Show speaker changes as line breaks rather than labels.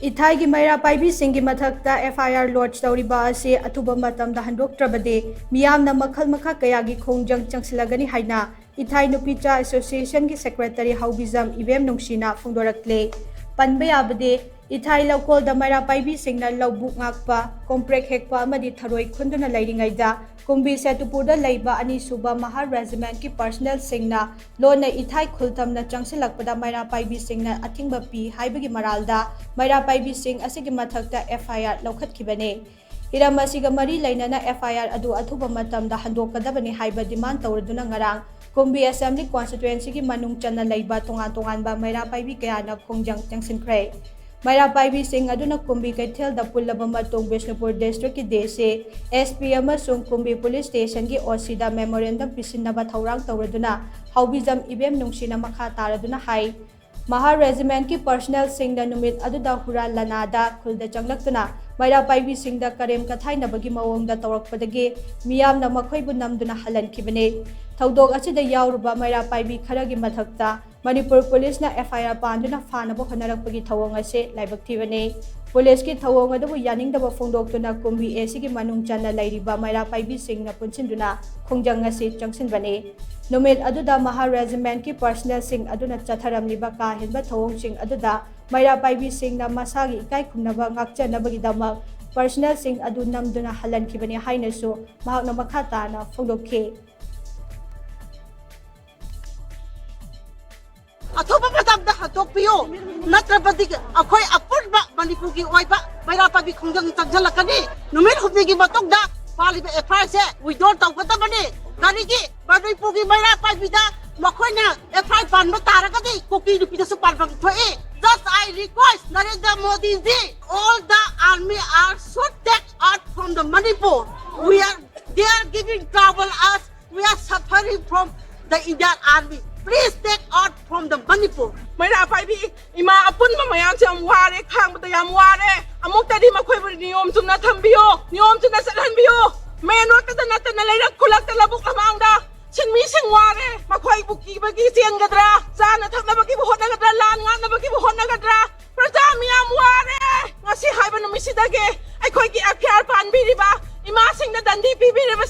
Ithai gi Meira Paibi Shing gi Mathak da FIR lodge Touriba Asi Athuba Matam Da Handoktrabadi MEEYAM na MAKHAL MAKHA kaya gi KHONGJANG CHANGSHILLAGANI HAINA Ithai NUPICHA Association gi Secretary HAOBIJAM IBEMNUNGSI na PHONGDORAKLI Panba yabade Ithai lokol da Meira Paibi Shing na lawbuk ngakpa komprek hekpa amadi tharoi khunduna lairingaida Kumbi Setupurda Laiba Ani Suba Mahar Regiment ki personnel singna lona Ithai khultam na changsilakpada Meira Paibi Shing na athingba pi haibagi maralda Meira Paibi Shing asigi mathakta FIR laukhatkibane Hiram asiga mari lainana FIR adu athuba matam da handokadabani haiba demand tawraduna ngarang Kumbi Assembly constituency ki manung channa laiba tongan ba Meira Paibi kayana khongjang changsinkhre Meira Paibi Shing aduna Kumbi Kaithel da pullaba matong Bishnupur district ki dese SP amasung Kumbi police station ki OC da memorandum pisinaba thaurang tawraduna HAOBIJAM IBEMNUNGSI na MAKHA taraduna hai Mahar regiment ki personnel sing da numit aduda hura lanada khulda changlaktuna Meira Paibi Shing da karem kathainabagi mawong da tawrakpadagi miyam na makhoibu namduna halankibane Thaudok asida yauruba Meira Paibi kharagi mathakta Manipur police na FIR panduna fanabo honarakpagi thawong ase laibakthibane police ki thawong adabu yaningdaba phongdoktuna Kumbi AC ki manung channa lairiba Meira Paibi Shing na punsinduna khongjang ase changsinbane Numit aduda Mahar regiment ki personnel sing aduna chatharamliba ka henba thawong sing aduda Meira Paibi Shing na masagi ikai khumnaba ngakchanabagi damak personnel sing adu namduna halankibane haina su mahakna makha tana phongdokhe
Athuba Matam Da Handokpiyo Natrabadi akhoi apurba Manipur gi oiba Meira Paibi khongjang changshillagani numit hubni gi matong da paliba FIR we don't tawgadabani Karigi Manipur gi Meira Paibi da makhoina FIR panba taragadi koki nupida su panbang thoi just I request Narendra Modi ji all the army are should take out from the Manipur they are giving trouble us we are suffering from the Indian army Please take out from the Manipur.
Meira Paibi ima apun mamayam jam ware khang batayam ware amuk tadi makhoi buri niyom chumna thambiyo niyom chumna salanbiyo meno tana leirak khulak talabuk lamangda sinmi sing ware makhoi buki bagi sian gadra sana thakna bagi bu honna gadra lan ngana bagi bu honna gadra praja miyam ware ngasi haiba numisidage aikhoi ki FIR panbiriba ima singna dandi pibiriba